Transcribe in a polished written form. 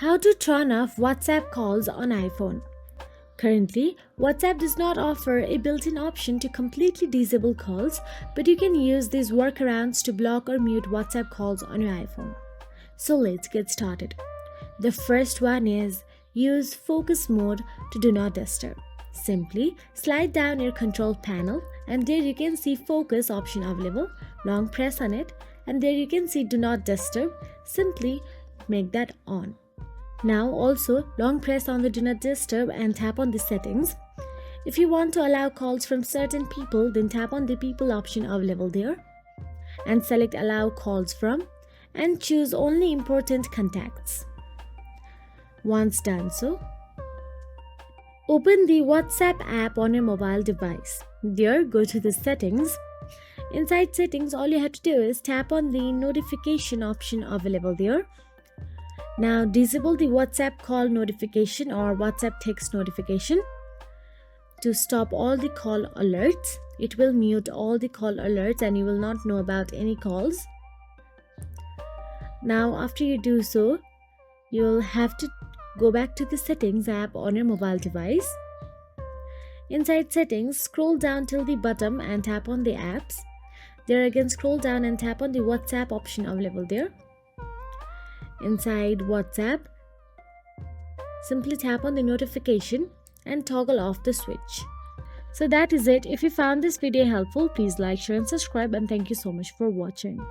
How to turn off WhatsApp calls on iPhone. Currently, WhatsApp does not offer a built-in option to completely disable calls, but you can use these workarounds to block or mute WhatsApp calls on your iPhone. So let's get started. The first one is use focus mode to do not disturb. Simply slide down your control panel and there you can see focus option available. Long press on it and there you can see do not disturb. Simply make that on. Now also long press on the do not disturb and tap on the settings. If you want to allow calls from certain people, then tap on the people option available there and select allow calls from and choose only important contacts. Once done so, open the WhatsApp app on your mobile device. There, go to the settings. Inside settings, all you have to do is tap on the notification option available there. Now disable the WhatsApp call notification or WhatsApp text notification. To stop all the call alerts, it will mute all the call alerts and you will not know about any calls. Now after you do so, you will have to go back to the settings app on your mobile device. Inside settings, scroll down till the bottom and tap on the apps. There again scroll down and tap on the WhatsApp option available there. Inside WhatsApp, simply tap on the notification and toggle off the switch. So that is it. If you found this video helpful, please like, share and subscribe, and thank you so much for watching.